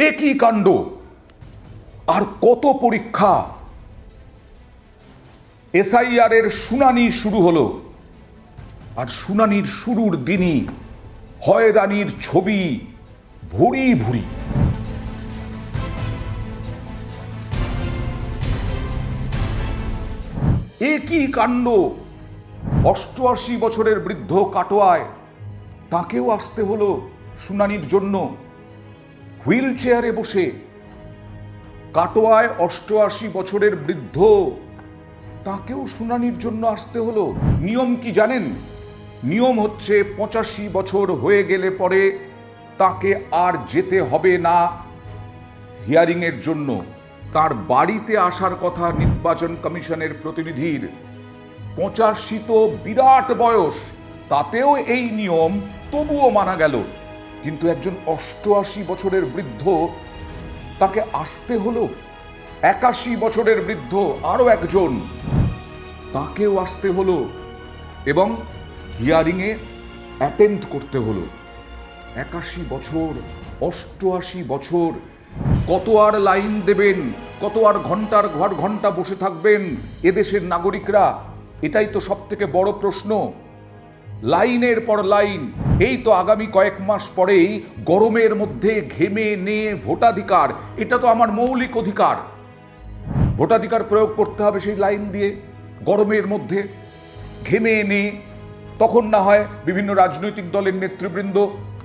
একই কাণ্ড, আর কত পরীক্ষা। এসআইআর এর শুনানি শুরু হলো, আর শুনানির শুরুর দিনই হয়রানির ছবি ভুরি ভুরি। একই কাণ্ড, 88 বছরের বৃদ্ধ কাটোয়ায়, তাকেও আসতে হলো শুনানির জন্য হুইল চেয়ারে বসে। কাটোয়ায় 88 বছরের বৃদ্ধ, তাকেও শুনানির জন্য আসতে হলো। নিয়ম কি জানেন? নিয়ম হচ্ছে 85 বছর হয়ে গেলে পরে তাকে আর যেতে হবে না হিয়ারিং এর জন্য। তার বাড়িতে আসার কথা নির্বাচন কমিশনের প্রতিনিধির। 85 তো বিরাট বয়স, তাতেও এই নিয়ম, তবুও মানা গেল। কিন্তু একজন 88 বছরের বৃদ্ধ, তাকে আসতে হলো। 81 বছরের বৃদ্ধ আরো একজন, তাকেও আসতে হলো এবং হিয়ারিংয়ে অ্যাটেন্ড করতে হলো। 81 বছর, 88 বছর, কত আর লাইন দেবেন, কত আর ঘন্টার ঘর ঘন্টা বসে থাকবেন এদেশের নাগরিকরা? এটাই তো সব থেকে বড় প্রশ্ন। লাইনের পর লাইন। এই তো আগামী কয়েক মাস পরেই গরমের মধ্যে ঘেমে নিয়ে ভোটাধিকার, এটা তো আমার মৌলিক অধিকার। ভোটাধিকার প্রয়োগ করতে হবে সেই লাইন দিয়ে, গরমের মধ্যে ঘেমে নিয়ে। তখন না হয় বিভিন্ন রাজনৈতিক দলের নেতৃবৃন্দ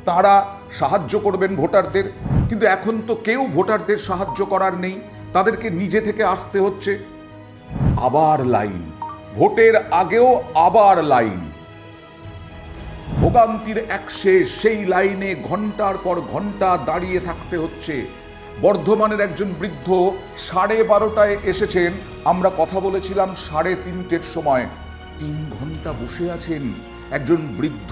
তারা সাহায্য করবেন ভোটারদের, কিন্তু এখন তো কেউ ভোটারদের সাহায্য করার নেই, তাদেরকে নিজে থেকে আসতে হচ্ছে। আবার লাইন, ভোটের আগেও আবার লাইন। ভোগান্তির এক শেষ, সেই লাইনে ঘন্টার পর ঘন্টা দাঁড়িয়ে থাকতে হচ্ছে। বর্ধমানের একজন বৃদ্ধ 12:30টায় এসেছেন, আমরা কথা বলেছিলাম 3:30-র সময়। 3 ঘন্টা বসে আছেন একজন বৃদ্ধ।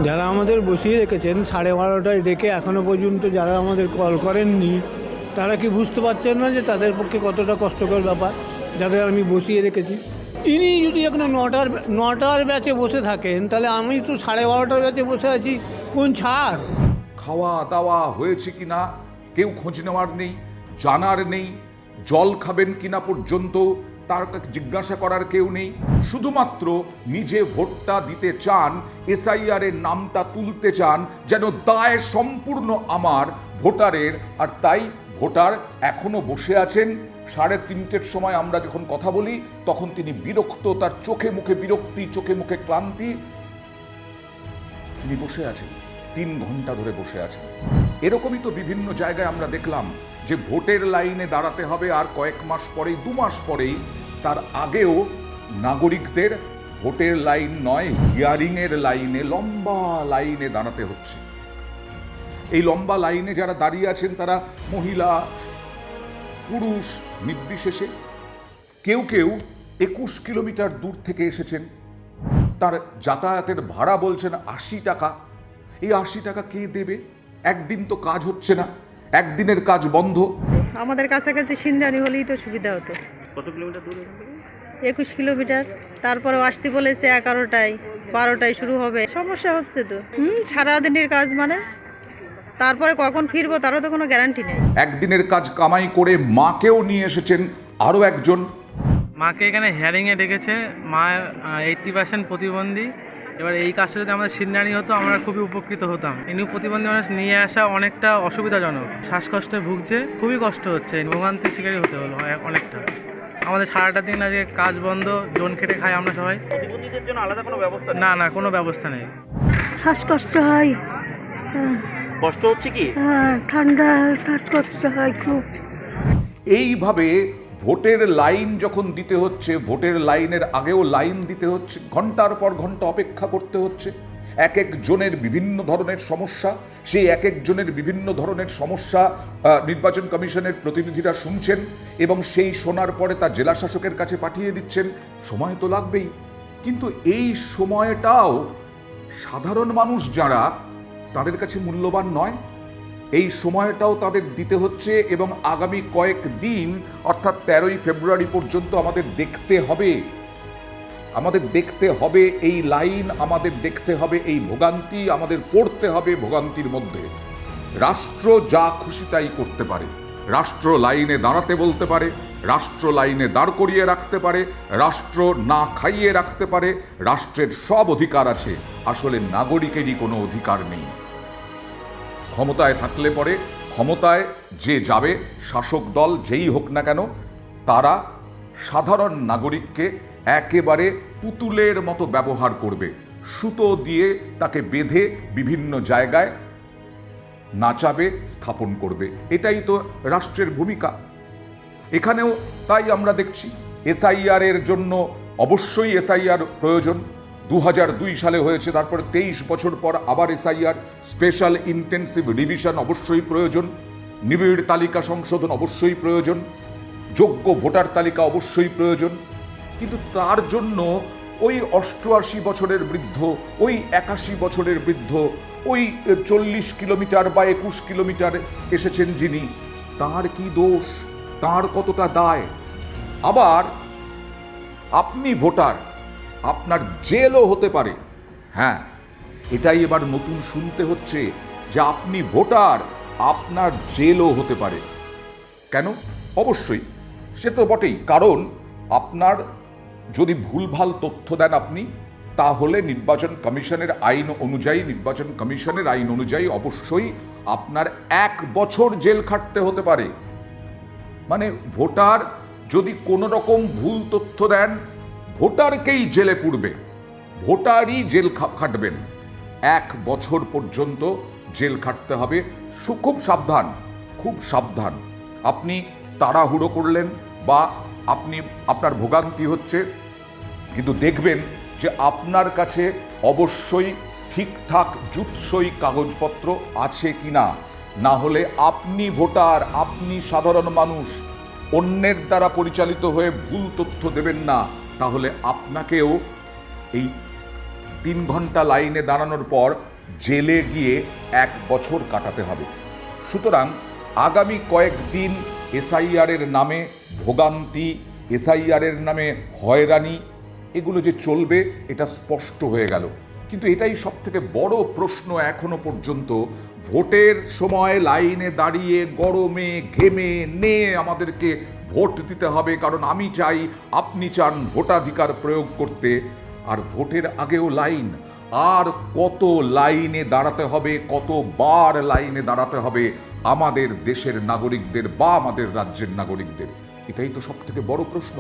যারা আমাদের বসিয়ে রেখেছেন 12:30টায় ডেকে এখনো পর্যন্ত যারা আমাদের কল করেননি, তারা কি বুঝতে পারছেন না যে তাদের পক্ষে কতটা কষ্টকর ব্যাপার, যাদের আমি বসিয়ে রেখেছি? ইনি যদি এখন 9টার ব্যাচে বসে থাকেন, তাহলে আমি তো 12:30টার ব্যাচে বসে আছি, কোন ছাড়? খাওয়া দাওয়া হয়েছে কিনা কেউ খোঁজ নেওয়ার নেই, জানার নেই। জল খাবেন কিনা পর্যন্ত তার কাছে জিজ্ঞাসা করার কেউ নেই। শুধুমাত্র নিজে ভোটটা দিতে চান, এসআইআর এর নামটা তুলতে চান, যেন দায় সম্পূর্ণ আমার ভোটারের। আর তাই ভোটার এখনো বসে আছেন। 3:30-র সময় আমরা যখন কথা বলি তখন তিনি বিরক্ত, তার চোখে মুখে বিরক্তি, চোখে মুখে ক্লান্তি। তিনি বসে আছেন, 3 ঘন্টা ধরে বসে আছেন। এরকমই তো বিভিন্ন জায়গায় আমরা দেখলাম যে ভোটের লাইনে দাঁড়াতে হবে, আর কয়েক মাস পরেই, 2 মাস পরেই, তার আগেও নাগরিকদের ভোটের লাইন নয়, হিয়ারিং এর লাইনে, লম্বা লাইনে দাঁড়াতে হচ্ছে। এই লম্বা লাইনে যারা দাঁড়িয়ে আছেন তারা মহিলা পুরুষ নির্বিশেষে। কেউ কেউ 21 কিলোমিটার দূর থেকে এসেছেন। তার যাতায়াতের ভাড়া বলছেন 80 টাকা। এই 80 টাকা কে দেবে? একদিন তো কাজ হচ্ছে না, একদিনের কাজ বন্ধ। আমাদের কাছাকাছি সিন্দ্রানি হলেই তো সুবিধা হতো। কত কিলোমিটার দূরে? 21 কিলোমিটার। তারপরেও আসতে বলেছে 11টায়, 12টায় শুরু হবে। সমস্যা হচ্ছে তো। সারাদিনের কাজ মানে, তারপরে কখন ফিরবো তারও তো কোনো গ্যারান্টি নেই। একদিনের কাজ কামাই করে মাকেও নিয়ে এসেছেন আরও একজন। মাকে এখানে হিয়ারিংয়ে ডেকেছে। মা 80% প্রতিবন্ধী। এবার এই কাজটা যদি আমাদের সিন্নানি হতো আমরা খুবই উপকৃত হতাম। এমনি প্রতিবন্ধী মানুষ নিয়ে আসা অনেকটা অসুবিধাজনক। শ্বাসকষ্টে ভুগছে, খুবই কষ্ট হচ্ছে, ভোগান্তির শিকারই হতে হলো অনেকটা। আমাদের সারাটা দিন আজকে কাজ বন্ধ, জোন খেটে খাই আমরা সবাই। প্রতিবন্ধীদের জন্য আলাদা কোনো ব্যবস্থা? না, কোনো ব্যবস্থা নেই। শ্বাসকষ্ট হয়, কষ্ট হচ্ছে কি? ঠান্ডা শ্বাসকষ্ট হয় খুব। এইভাবে ভোটের লাইন যখন দিতে হচ্ছে, ভোটের লাইনের আগেও লাইন দিতে হচ্ছে, ঘন্টার পর ঘন্টা অপেক্ষা করতে হচ্ছে। এক একজনের বিভিন্ন ধরনের সমস্যা, সেই এক একজনের বিভিন্ন ধরনের সমস্যা নির্বাচন কমিশনের প্রতিনিধিরা শুনছেন এবং সেই শোনার পরে তা জেলা শাসকের কাছে পাঠিয়ে দিচ্ছেন। সময় তো লাগবেই, কিন্তু এই সময়টাও সাধারণ মানুষ যারা, তাদের কাছে মূল্যবান নয়? এই সময়টাও তাদের দিতে হচ্ছে এবং আগামী কয়েক দিন অর্থাৎ 13ই ফেব্রুয়ারি পর্যন্ত আমাদের দেখতে হবে। আমাদের দেখতে হবে এই লাইন, আমাদের দেখতে হবে এই ভোগান্তি, আমাদের পড়তে হবে ভোগান্তির মধ্যে। রাষ্ট্র যা খুশি তাই করতে পারে, রাষ্ট্র লাইনে দাঁড়াতে বলতে পারে, রাষ্ট্র লাইনে দাঁড় করিয়ে রাখতে পারে, রাষ্ট্র না খাইয়ে রাখতে পারে, রাষ্ট্রের সব অধিকার আছে, আসলে নাগরিকেরই কোনো অধিকার নেই। ক্ষমতায় থাকলে পরে ক্ষমতায় যে যাবে, শাসক দল যেই হোক না কেন, তারা সাধারণ নাগরিককে একেবারে পুতুলের মতো ব্যবহার করবে, সুতো দিয়ে তাকে বেঁধে বিভিন্ন জায়গায় নাচাবে, স্থাপন করবে। এটাই তো রাষ্ট্রের ভূমিকা। এখানেও তাই আমরা দেখছি। এসআইআর এর জন্য অবশ্যই এসআইআর প্রয়োজন। 2002 সালে হয়েছে, তারপর 23 বছর পর আবার এসআইআর। স্পেশাল ইন্টেন্সিভ রিভিশন অবশ্যই প্রয়োজন, নিবিড় তালিকা সংশোধন অবশ্যই প্রয়োজন, যোগ্য ভোটার তালিকা অবশ্যই প্রয়োজন। কিন্তু তার জন্য ওই 88 বছরের বৃদ্ধ, ওই 81 বছরের বৃদ্ধ, ওই 40 কিলোমিটার বা 21 কিলোমিটার এসেছেন যিনি, তার কি দোষ, তার কতটা দায়? আবার আপনি ভোটার, আপনার জেলও হতে পারে। হ্যাঁ, এটাই এবার নতুন শুনতে হচ্ছে যে আপনি ভোটার, আপনার জেলও হতে পারে। কেন? অবশ্যই সে তো বটেই, কারণ আপনার যদি ভুলভাল তথ্য দেন আপনি, তাহলে নির্বাচন কমিশনের আইন অনুযায়ী অবশ্যই আপনার 1 বছর জেল খাটতে হতে পারে। মানে ভোটার যদি কোনো রকম ভুল তথ্য দেন, ভোটারকেই জেলে পুরবে, ভোটারই জেল খাটবেন। 1 বছর পর্যন্ত জেল খাটতে হবে। খুব সাবধান, খুব সাবধান। আপনি তাড়াহুড়ো করলেন বা আপনার ভোগান্তি হচ্ছে, কিন্তু দেখবেন যে আপনার কাছে অবশ্যই ঠিকঠাক জুৎসই কাগজপত্র আছে কিনা। না হলে আপনি ভোটার, আপনি সাধারণ মানুষ, অন্যের দ্বারা পরিচালিত হয়ে ভুল তথ্য দেবেন না, তাহলে আপনাকেও এই 3 ঘন্টা লাইনে দাঁড়ানোর পর জেলে গিয়ে 1 বছর কাটাতে হবে। সুতরাং আগামী কয়েকদিন এসআইআর এর নামে ভোগান্তি, এসআইআর এর নামে হয়রানি, এগুলো যে চলবে এটা স্পষ্ট হয়ে গেল। কিন্তু এটাই সবথেকে বড় প্রশ্ন এখনো পর্যন্ত। ভোটের সময় লাইনে দাঁড়িয়ে গরমে ঘেমে নিয়ে আমাদেরকে ভোট দিতে হবে, কারণ আমি চাই, আপনি চান ভোটাধিকার প্রয়োগ করতে। আর ভোটের আগেও লাইন, আর কত লাইনে দাঁড়াতে হবে, কতবার লাইনে দাঁড়াতে হবে আমাদের দেশের নাগরিকদের বা আমাদের রাজ্যের নাগরিকদের? এটাই তো সবথেকে বড় প্রশ্ন।